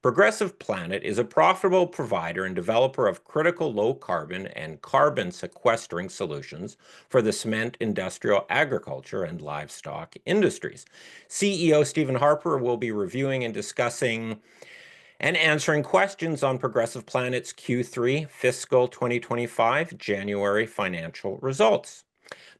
Progressive Planet is a profitable provider and developer of critical low-carbon and carbon sequestering solutions for the cement, industrial, agriculture, and livestock industries. CEO Stephen Harpur will be reviewing and discussing and answering questions on Progressive Planet's Q3 fiscal 2025 January financial results.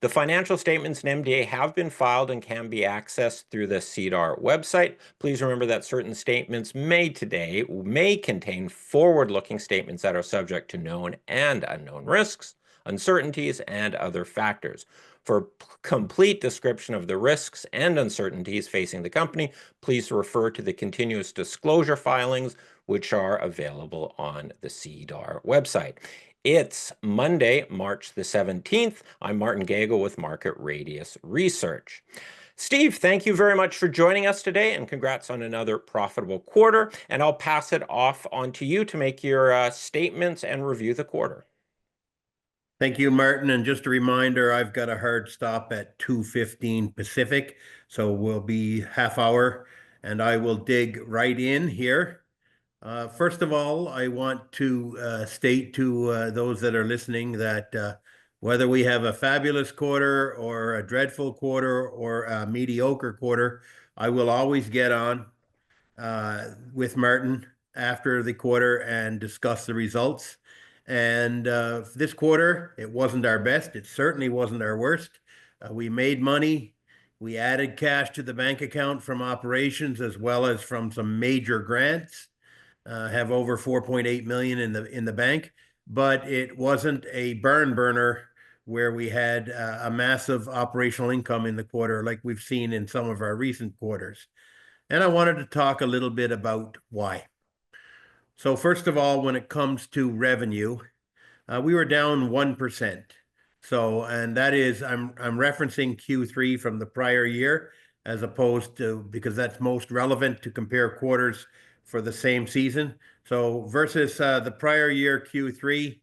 The financial statements and MD&A have been filed and can be accessed through the SEDAR website. Please remember that certain statements made today may contain forward-looking statements that are subject to known and unknown risks, uncertainties, and other factors. For a complete description of the risks and uncertainties facing the company, please refer to the continuous disclosure filings, which are available on the SEDAR website. It's Monday, March the 17th. I'm Martin Gagel with Market Radius Research. Steve, thank you very much for joining us today, and congrats on another profitable quarter. And I'll pass it off on to you to make your statements and review the quarter. Thank you, Martin. And just a reminder, I've got a hard stop at 2:15 Pacific, so we'll be half hour, and I will dig right in here. First of all, I want to state to those that are listening that whether we have a fabulous quarter or a dreadful quarter or a mediocre quarter, I will always get on with Martin after the quarter and discuss the results. And this quarter, it wasn't our best. It certainly wasn't our worst. We made money. We added cash to the bank account from operations as well as from some major grants. Have over 4.8 million in the bank, but it wasn't a barn burner where we had a massive operational income in the quarter like we've seen in some of our recent quarters. And I wanted to talk a little bit about why. So first of all, when it comes to revenue, we were down 1%. So, and that is, I'm referencing Q3 from the prior year, as opposed to, because that's most relevant to compare quarters for the same season. So versus the prior year Q3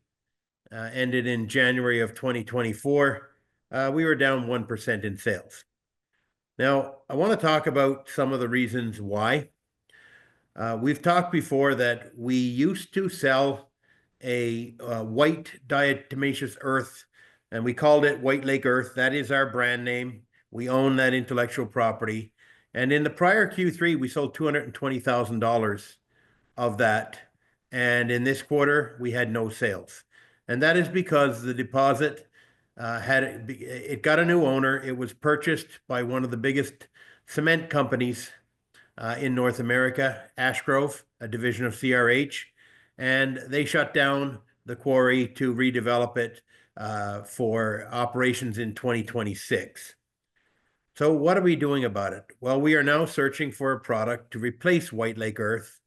ended in January of 2024, we were down 1% in sales. Now, I want to talk about some of the reasons why. We've talked before that we used to sell a white diatomaceous earth, and we called it White Lake Earth. That is our brand name. We own that intellectual property. And in the prior Q3, we sold $220,000 of that. And in this quarter, we had no sales. And that is because the deposit it got a new owner. It was purchased by one of the biggest cement companies in North America, Ashgrove, a division of CRH, and they shut down the quarry to redevelop it for operations in 2026. So what are we doing about it? Well, we are now searching for a product to replace White Lake Earth.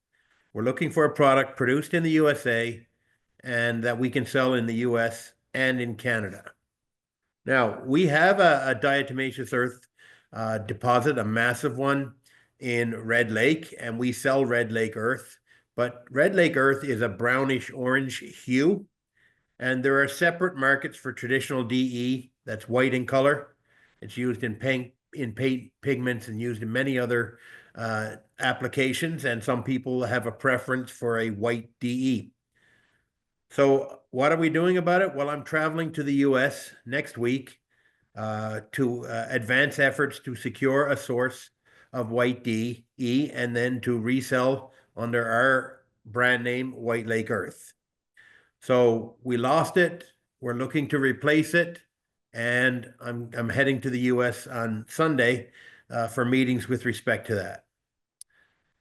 We're looking for a product produced in the USA and that we can sell in the US and in Canada. Now, we have a diatomaceous earth deposit, a massive one, in Red Lake, and we sell Red Lake Earth. But Red Lake Earth is a brownish orange hue, and there are separate markets for traditional DE that's white in color. It's used in paint pigments and used in many other applications, and some people have a preference for a white DE. So what are we doing about it? Well, I'm traveling to the US next week to advance efforts to secure a source of white DE and then to resell under our brand name, White Lake Earth. So we lost it. We're looking to replace it. And I'm heading to the US on Sunday for meetings with respect to that.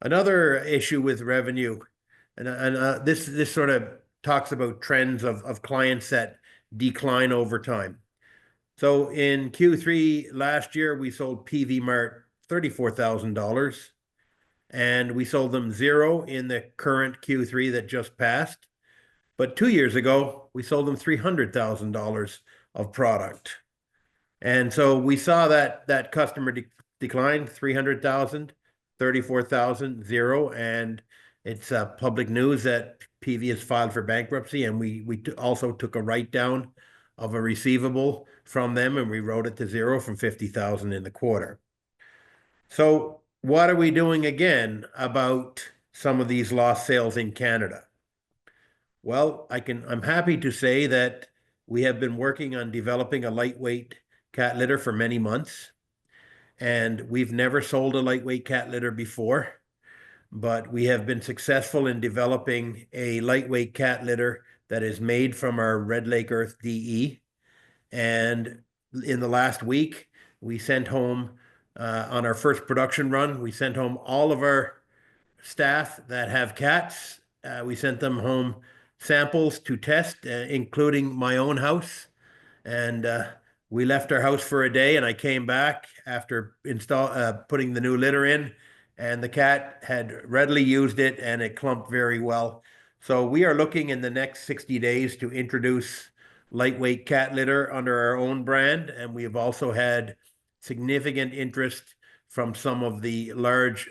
Another issue with revenue, and this sort of talks about trends of clients that decline over time. So in Q3 last year, we sold PV Mart $34,000, and we sold them zero in the current Q3 that just passed. But 2 years ago, we sold them $300,000 of product. And so we saw that customer decline, 300,000, 34,000, zero. And it's public news that PV has filed for bankruptcy. And we also took a write down of a receivable from them, and we wrote it to zero from 50,000 in the quarter. So what are we doing again about some of these lost sales in Canada? Well, I'm happy to say that we have been working on developing a lightweight cat litter for many months, and we've never sold a lightweight cat litter before, but we have been successful in developing a lightweight cat litter that is made from our Red Lake Earth DE. And in the last week, we sent home, on our first production run, we sent home all of our staff that have cats. We sent them home samples to test, including my own house. And we left our house for a day, and I came back after putting the new litter in, and the cat had readily used it, and it clumped very well. So we are looking in the next 60 days to introduce lightweight cat litter under our own brand, and we have also had significant interest from some of the large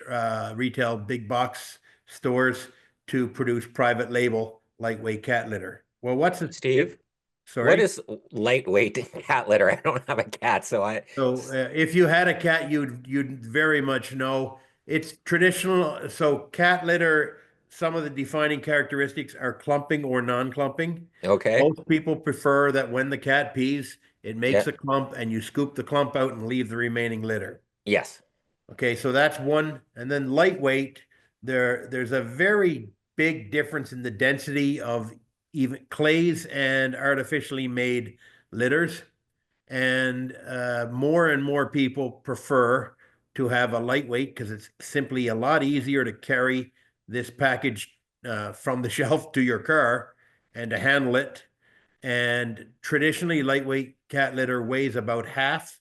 retail big box stores to produce private label lightweight cat litter. Well, what's it? Steve, what Sorry? is lightweight cat litter? I don't have a cat, so I. So if you had a cat, you'd very much know it's traditional. So cat litter, some of the defining characteristics are clumping or non-clumping. Okay. Most people prefer that when the cat pees, it makes Yeah. a clump and you scoop the clump out and leave the remaining litter. Yes. Okay, so that's one. And then lightweight, there's a very big difference in the density of even clays and artificially made litters. And more and more people prefer to have a lightweight because it's simply a lot easier to carry this package from the shelf to your car and to handle it. And traditionally, lightweight cat litter weighs about half,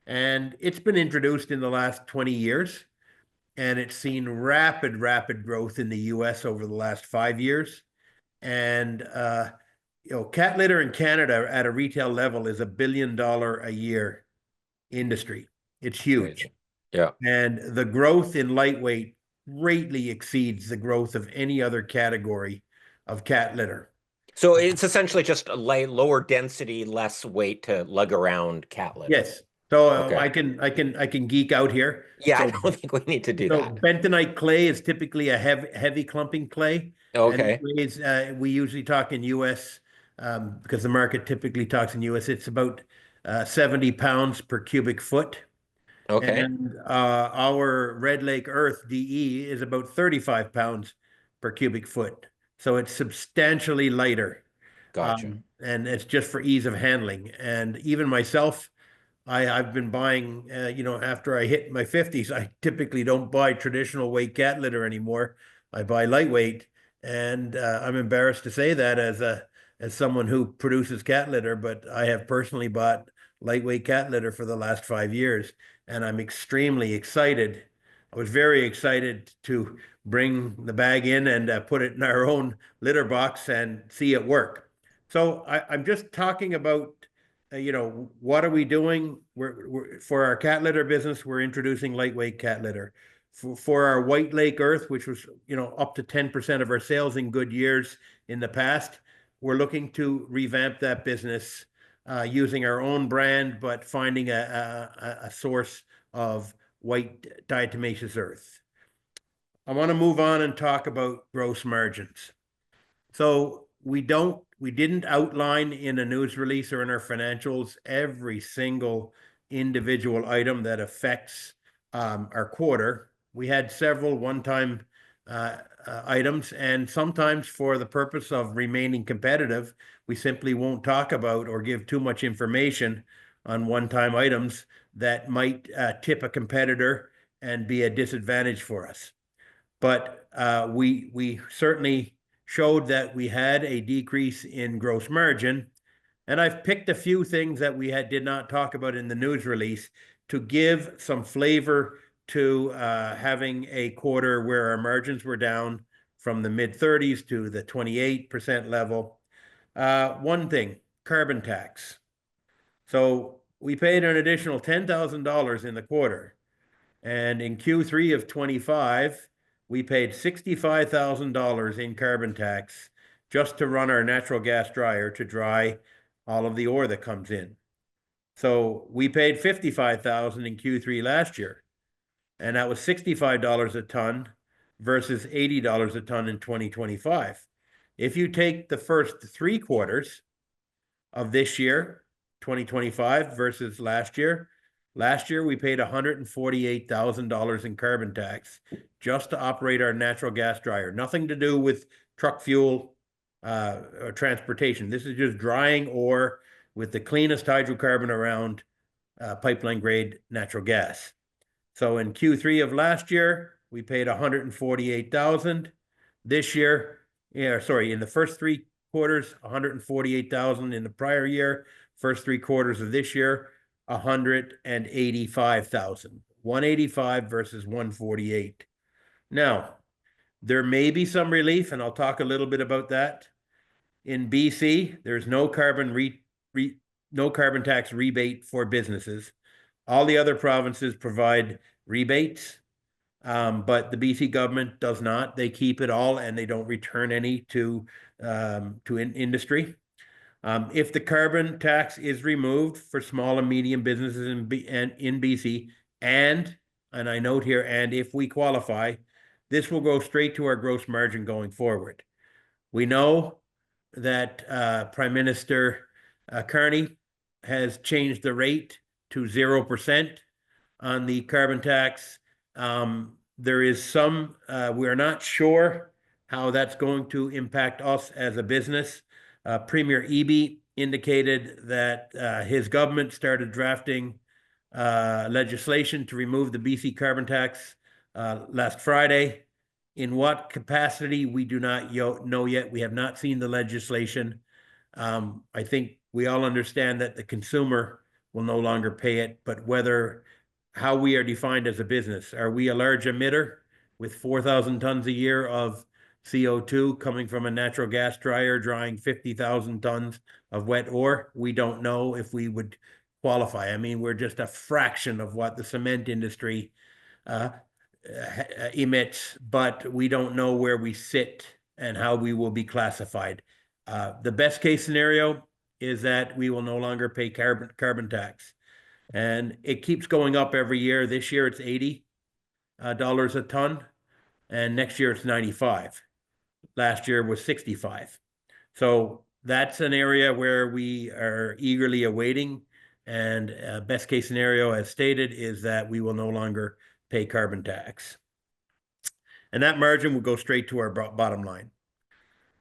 and it's been introduced in the last 20 years, and it's seen rapid growth in the US over the last 5 years. And cat litter in Canada at a retail level is $1 billion a year industry. It's huge. Crazy. Yeah. And the growth in lightweight greatly exceeds the growth of any other category of cat litter. So it's essentially just a lower density, less weight to lug around cat litter. Yes. So Okay. I can geek out here. Yeah, I So don't think we need to do so that. bentonite clay is typically a heavy clumping clay, and it Okay. weighs, we usually talk in US, because the market typically talks in US. It's about 70 pounds per cubic foot, Okay. and our Red Lake Earth DE is about 35 pounds per cubic foot. So it's substantially lighter, Gotcha. and it's just for ease of handling. And even myself, I've been buying, after I hit my 50s, I typically don't buy traditional weight cat litter anymore. I buy lightweight, and I'm embarrassed to say that as someone who produces cat litter, but I have personally bought lightweight cat litter for the last 5 years, and I'm extremely excited. I was very excited to bring the bag in and put it in our own litter box and see it work. So I'm just talking about what are we doing? For our cat litter business, we're introducing lightweight cat litter. For our White Lake Earth, which was, up to 10% of our sales in good years in the past, we're looking to revamp that business using our own brand, but finding a source of white diatomaceous earth. I want to move on and talk about gross margins. So we didn't outline in a news release or in our financials every single individual item that affects our quarter. We had several one-time items, and sometimes for the purpose of remaining competitive, we simply won't talk about or give too much information on one-time items that might tip a competitor and be a disadvantage for us. But we certainly showed that we had a decrease in gross margin. And I've picked a few things that we did not talk about in the news release to give some flavor to having a quarter where our margins were down from the mid 30s to the 28% level. One thing, carbon tax. So we paid an additional $10,000 in the quarter. And in Q3 of 25, we paid $65,000 in carbon tax just to run our natural gas dryer to dry all of the ore that comes in. So we paid $55,000 in Q3 last year, and that was $65 a ton versus $80 a ton in 2025. If you take the first 3 quarters of this year, 2025 versus last year, we paid $148,000 in carbon tax just to operate our natural gas dryer. Nothing to do with truck fuel or transportation. This is just drying ore with the cleanest hydrocarbon around, pipeline grade natural gas. So in Q3 of last year, we paid $148,000. This year, in the first 3 quarters, $148,000. In the prior year, first 3 quarters of this year, $185,000. 185 versus 148. Now, there may be some relief, and I'll talk a little bit about that. In BC, there's no carbon tax rebate for businesses. All the other provinces provide rebates, but the BC government does not. They keep it all and they don't return any to industry. If the carbon tax is removed for small and medium businesses in BC, and I note here, and if we qualify, this will go straight to our gross margin going forward. We know that Prime Minister Carney has changed the rate to 0% on the carbon tax. There is some, we're not sure how that's going to impact us as a business. Premier Eby indicated that his government started drafting legislation to remove the BC carbon tax last Friday. In what capacity, we do not know yet. We have not seen the legislation. I think we all understand that the consumer will no longer pay it, but how we are defined as a business. Are we a large emitter with 4,000 tons a year of CO2 coming from a natural gas dryer drying 50,000 tons of wet ore? We don't know if we would qualify. I mean, we're just a fraction of what the cement industry emits, but we don't know where we sit and how we will be classified. The best case scenario is that we will no longer pay carbon tax. And it keeps going up every year. This year it's $80 a ton, and next year it's 95. Last year was 65. So that's an area where we are eagerly awaiting. And best case scenario, as stated, is that we will no longer pay carbon tax. And that margin will go straight to our bottom line.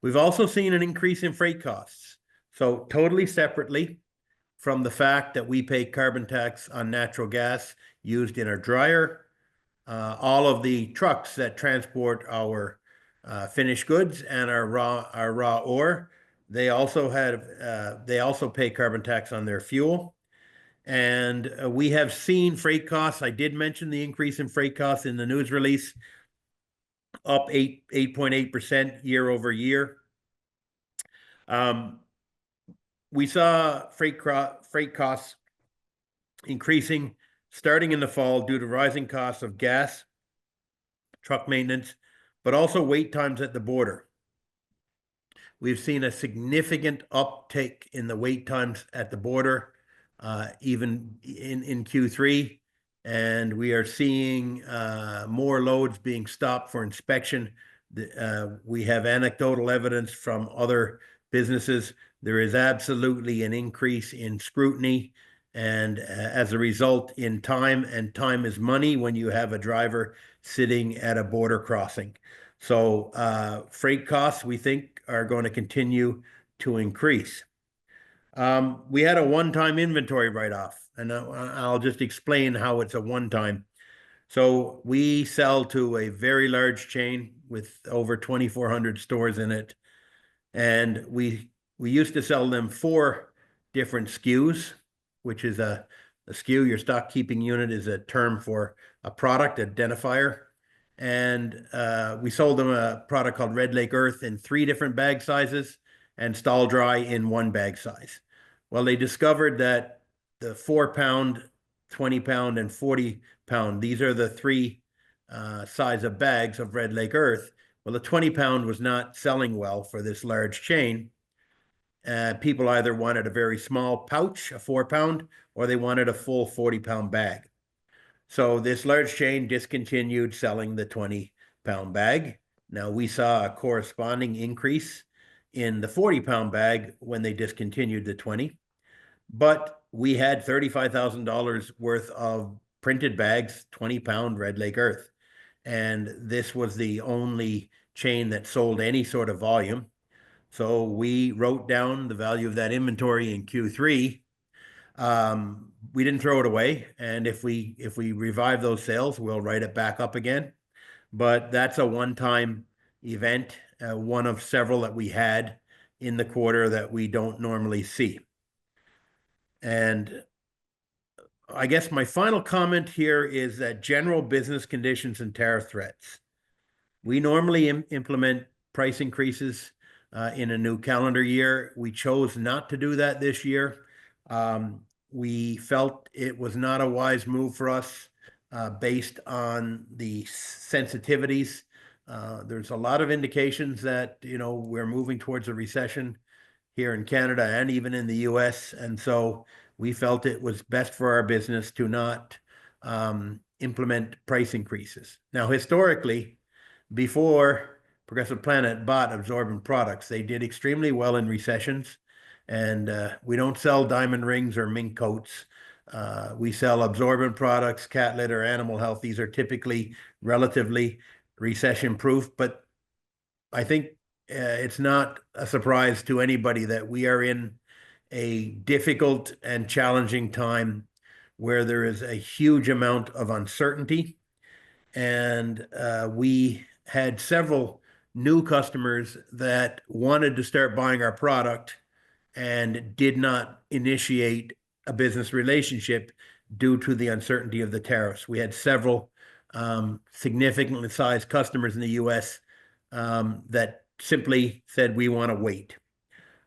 We've also seen an increase in freight costs. So totally separately from the fact that we pay carbon tax on natural gas used in our dryer, all of the trucks that transport our finished goods and our raw ore, they also pay carbon tax on their fuel. And we have seen freight costs. I did mention the increase in freight costs in the news release, up 8.8% year over year. We saw freight costs increasing starting in the fall due to rising costs of gas, truck maintenance, but also wait times at the border. We've seen a significant uptake in the wait times at the border, even in Q3, and we are seeing more loads being stopped for inspection. We have anecdotal evidence from other businesses. There is absolutely an increase in scrutiny, and as a result in time, and time is money when you have a driver sitting at a border crossing. So freight costs, we think, are going to continue to increase. We had a one-time inventory write-off, and I'll just explain how it's a one-time. So we sell to a very large chain with over 2,400 stores in it, and we used to sell them 4 different SKUs, which is a SKU, your stock keeping unit, is a term for a product identifier. And we sold them a product called Red Lake Earth in 3 different bag sizes and Stall Dry in 1 bag size. Well, they discovered that the 4-pound, 20-pound, and 40-pound, these are the 3 size of bags of Red Lake Earth. Well, the 20-pound was not selling well for this large chain. People either wanted a very small pouch, a 4-pound, or they wanted a full 40-pound bag. So this large chain discontinued selling the 20 pound bag. Now we saw a corresponding increase in the 40-pound bag when they discontinued the 20, but we had $35,000 worth of printed bags, 20-pound Red Lake Earth. And this was the only chain that sold any sort of volume. So we wrote down the value of that inventory in Q3. We didn't throw it away, and if we revive those sales, we'll write it back up again. But that's a one-time event, one of several that we had in the quarter that we don't normally see. And I guess my final comment here is that general business conditions and tariff threats. We normally implement price increases in a new calendar year. We chose not to do that this year. We felt it was not a wise move for us based on the sensitivities. There's a lot of indications that, we're moving towards a recession here in Canada and even in the US. And so we felt it was best for our business to not implement price increases. Now, historically, before Progressive Planet bought absorbent products, they did extremely well in recessions. And we don't sell diamond rings or mink coats. We sell absorbent products, cat litter, animal health. These are typically relatively recession proof, but I think it's not a surprise to anybody that we are in a difficult and challenging time where there is a huge amount of uncertainty. And we had several new customers that wanted to start buying our product and did not initiate a business relationship due to the uncertainty of the tariffs. We had several significantly sized customers in the US that simply said, we want to wait.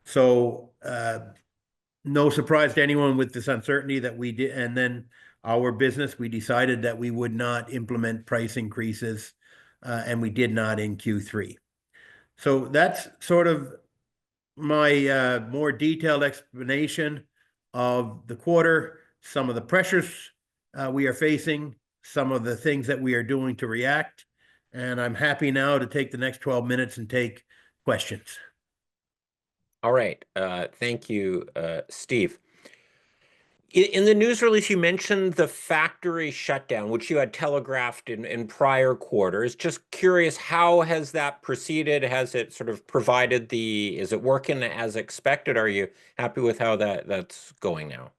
So no surprise to anyone with this uncertainty that we did. And then our business, we decided that we would not implement price increases, and we did not in Q3. So that's sort of my more detailed explanation of the quarter, some of the pressures we are facing, some of the things that we are doing to react. And I'm happy now to take the next 12 minutes and take questions. All right. Thank you, Steve. In the news release, you mentioned the factory shutdown, which you had telegraphed in prior quarters. Just curious, how has that proceeded? Has it sort of provided is it working as expected? Are you happy with how that's going now?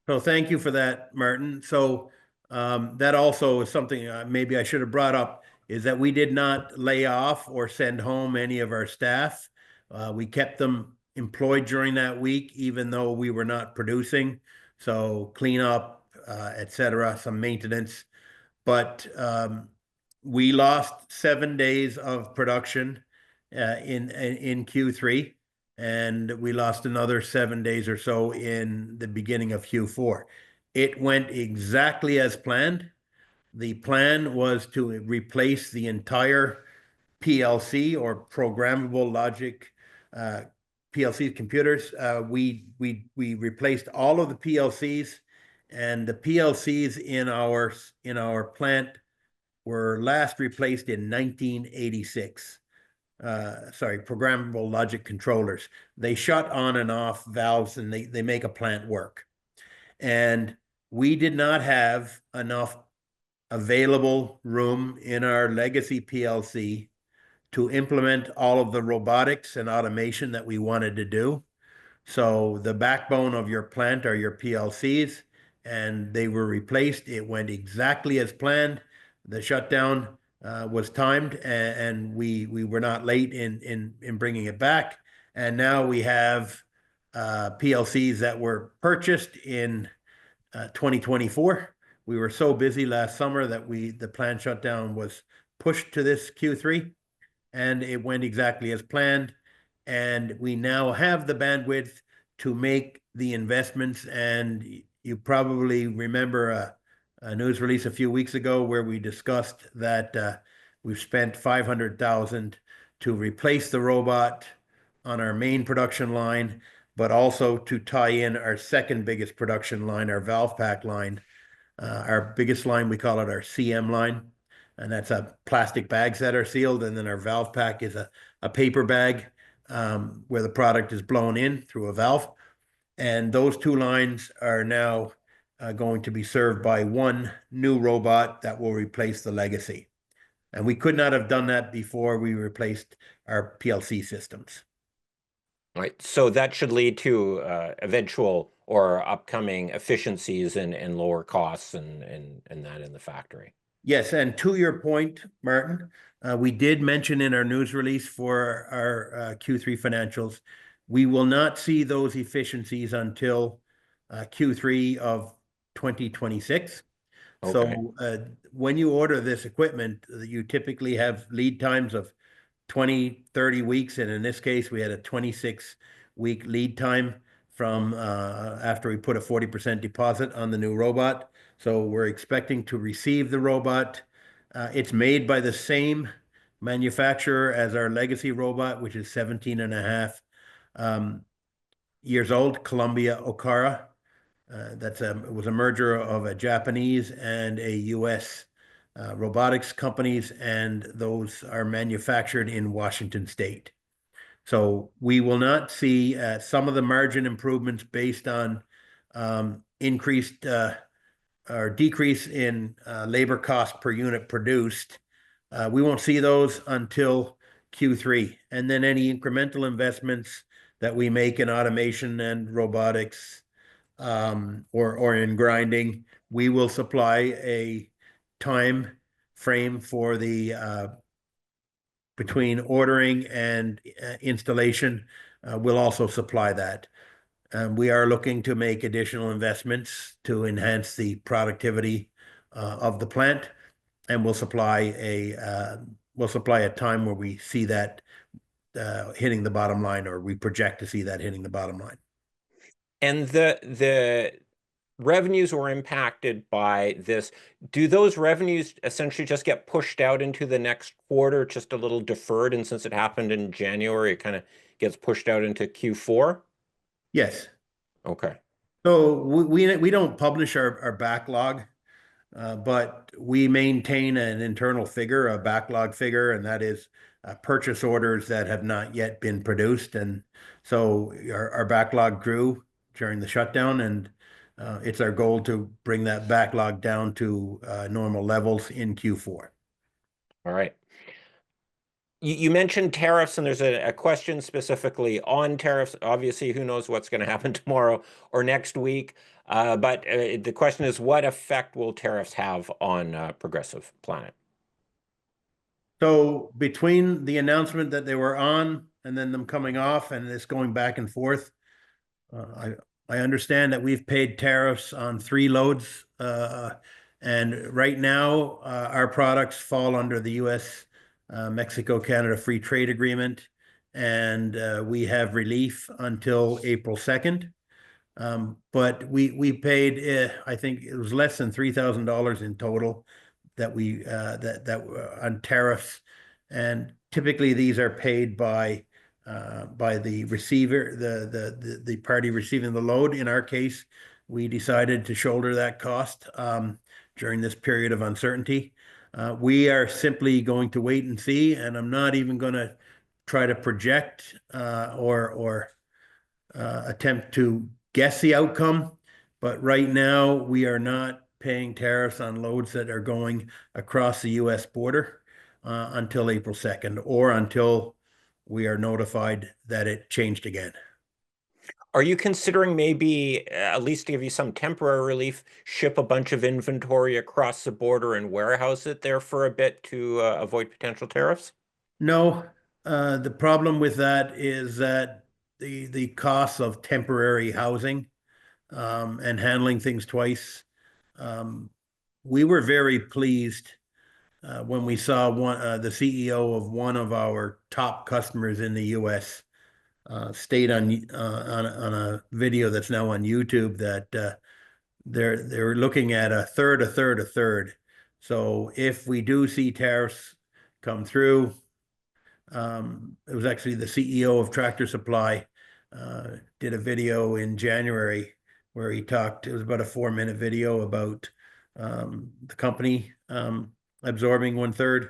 So thank you for that, Martin. So that also is something maybe I should have brought up, is that we did not lay off or send home any of our staff. We kept them employed during that week, even though we were not producing. So cleanup, etc., some maintenance. But we lost 7 days of production in Q3, and we lost another 7 days or so in the beginning of Q4. It went exactly as planned. The plan was to replace the entire PLC, or programmable logic PLC computers. We replaced all of the PLCs, and the PLCs in our plant were last replaced in 1986. Sorry, programmable logic controllers. They shut on and off valves, and they make a plant work. And we did not have enough available room in our legacy PLC to implement all of the robotics and automation that we wanted to do. So the backbone of your plant are your PLCs, and they were replaced. It went exactly as planned. The shutdown was timed, and we were not late in bringing it back. And now we have PLCs that were purchased in 2024. We were so busy last summer that the plant shutdown was pushed to this Q3, and it went exactly as planned. And we now have the bandwidth to make the investments. And you probably remember a news release a few weeks ago where we discussed that we've spent $500,000 to replace the robot on our main production line, but also to tie in our second biggest production line, our valve pack line. Our biggest line, we call it our CM line. and that's plastic bags that are sealed. And then our valve pack is a paper bag where the product is blown in through a valve. And those two lines are now going to be served by one new robot that will replace the legacy. And we could not have done that before we replaced our PLC systems. Right. So that should lead to eventual or upcoming efficiencies and lower costs and that in the factory. Yes, and to your point, Martin, we did mention in our news release for our Q3 financials, we will not see those efficiencies until Q3 of 2026. Okay. So when you order this equipment, you typically have lead times of 20, 30 weeks. And in this case, we had a 26-week lead time from after we put a 40% deposit on the new robot. So we're expecting to receive the robot. It's made by the same manufacturer as our legacy robot, which is 17 and a half years old, Columbia Okara. It was a merger of a Japanese and a US robotics companies, and those are manufactured in Washington State. So we will not see some of the margin improvements based on increased or decrease in labor cost per unit produced. We won't see those until Q3. And then any incremental investments that we make in automation and robotics or in grinding, we will supply a time frame for the between ordering and installation. We'll also supply that. We are looking to make additional investments to enhance the productivity of the plant, and we'll supply a time where we see that hitting the bottom line, or we project to see that hitting the bottom line. And the revenues were impacted by this. Do those revenues essentially just get pushed out into the next quarter, just a little deferred? And since it happened in January, it kind of gets pushed out into Q4? Yes. Okay. So we don't publish our backlog, but we maintain an internal figure, a backlog figure, and that is purchase orders that have not yet been produced. And so our backlog grew during the shutdown, and it's our goal to bring that backlog down to normal levels in Q4. All right. You mentioned tariffs, and there's a question specifically on tariffs. Obviously, who knows what's going to happen tomorrow or next week. But the question is, what effect will tariffs have on Progressive Planet? So between the announcement that they were on and then them coming off and this going back and forth, I understand that we've paid tariffs on 3 loads, and right now our products fall under the U.S. Mexico-Canada Free Trade Agreement, and we have relief until April 2nd. But we paid, I think it was less than $3,000 in total that we that on tariffs, and typically these are paid by the receiver, the party receiving the load. In our case, we decided to shoulder that cost during this period of uncertainty. We are simply going to wait and see, and I'm not even going to try to project or attempt to guess the outcome. But right now, we are not paying tariffs on loads that are going across the U.S. border until April 2nd, or until we are notified that it changed again. Are you considering maybe, at least to give you some temporary relief, ship a bunch of inventory across the border and warehouse it there for a bit to avoid potential tariffs? No, the problem with that is that the costs of temporary housing and handling things twice. We were very pleased when we saw the CEO of one of our top customers in the U.S. State on a video that's now on YouTube that they're looking at a third, a third, a third. So if we do see tariffs come through, it was actually the CEO of Tractor Supply did a video in January where he talked. It was about a 4-minute video about the company absorbing 1/3,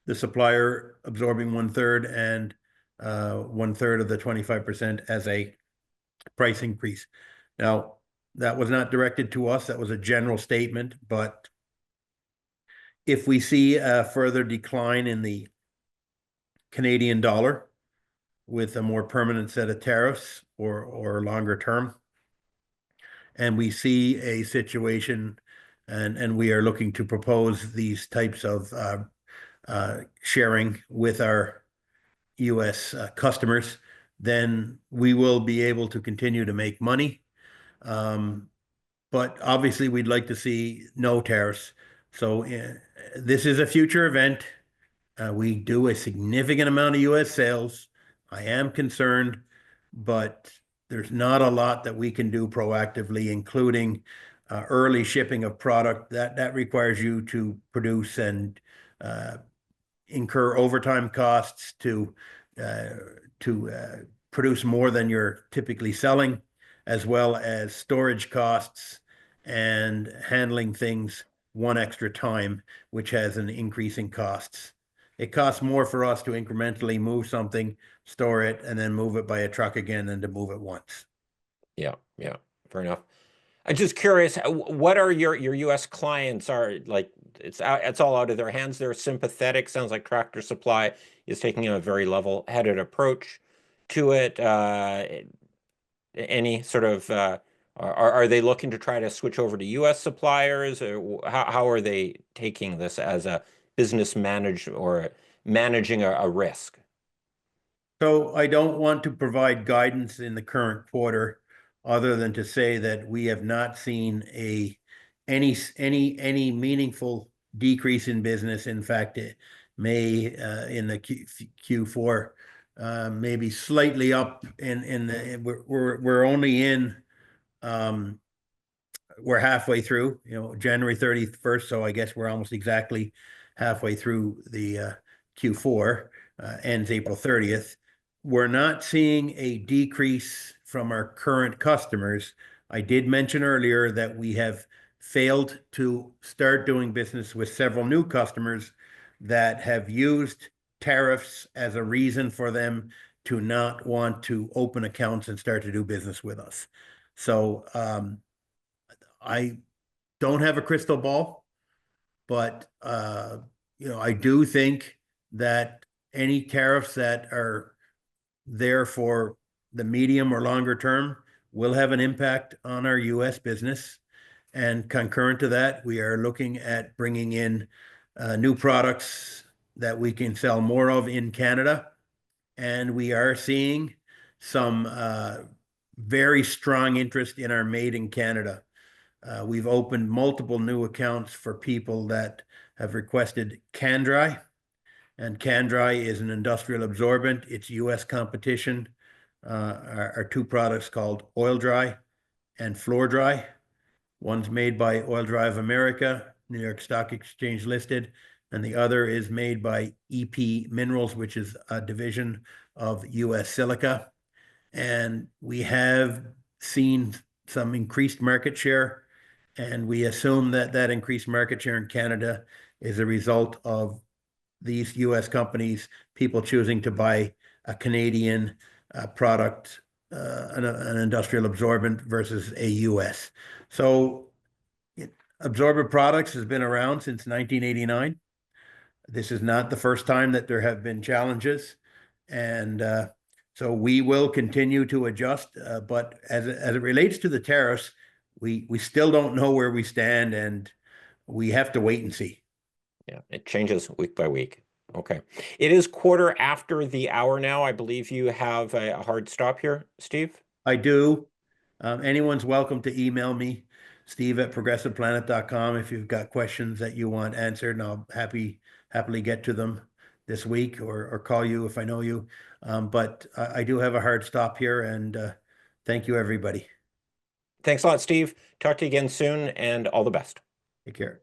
the supplier absorbing 1/3, and 1/3 of the 25% as a price increase. Now, that was not directed to us. That was a general statement, but if we see a further decline in the Canadian dollar with a more permanent set of tariffs or longer term, and we see a situation and we are looking to propose these types of sharing with our US customers, then we will be able to continue to make money. But obviously, we'd like to see no tariffs. So this is a future event. We do a significant amount of US sales. I am concerned, but there's not a lot that we can do proactively, including early shipping of product. That requires you to produce and incur overtime costs to produce more than you're typically selling, as well as storage costs and handling things one extra time, which has an increase in costs. It costs more for us to incrementally move something, store it, and then move it by a truck again than to move it once. Yeah, yeah, fair enough. I'm just curious, what are your U.S. clients are like? It's all out of their hands. They're sympathetic. Sounds like Tractor Supply is taking a very level-headed approach to it. Any sort of are they looking to try to switch over to U.S. suppliers, or how are they taking this as a business manage or managing a risk? So I don't want to provide guidance in the current quarter other than to say that we have not seen any meaningful decrease in business. In fact, it may in the Q4 maybe slightly up in the we're only in we're halfway through, January 31st. So I guess we're almost exactly halfway through the Q4, ends April 30th. We're not seeing a decrease from our current customers. I did mention earlier that we have failed to start doing business with several new customers that have used tariffs as a reason for them to not want to open accounts and start to do business with us. So I don't have a crystal ball, but I do think that any tariffs that are there for the medium or longer term will have an impact on our US business. And concurrent to that, we are looking at bringing in new products that we can sell more of in Canada. And we are seeing some very strong interest in our Made in Canada. We've opened multiple new accounts for people that have requested Can-Dry. And Can-Dry is an industrial absorbent. It's US competition. Our two products called Oil Dry and Floor Dry. One's made by Oil Dry of America, New York Stock Exchange listed, and the other is made by EP Minerals, which is a division of US Silica. And we have seen some increased market share, and we assume that that increased market share in Canada is a result of these US companies, people choosing to buy a Canadian product, an industrial absorbent versus a US. So absorbent products has been around since 1989. This is not the first time that there have been challenges. And so we will continue to adjust. But as it relates to the tariffs, we still don't know where we stand, and we have to wait and see. Yeah, it changes week by week. Okay. It is quarter after the hour now. I believe you have a hard stop here, Steve. I do. Anyone's welcome to email me, steve@progressiveplanet.com, if you've got questions that you want answered, and I'll happily get to them this week or call you if I know you. But I do have a hard stop here, and thank you, everybody. Thanks a lot, Steve. Talk to you again soon, and all the best. Take care.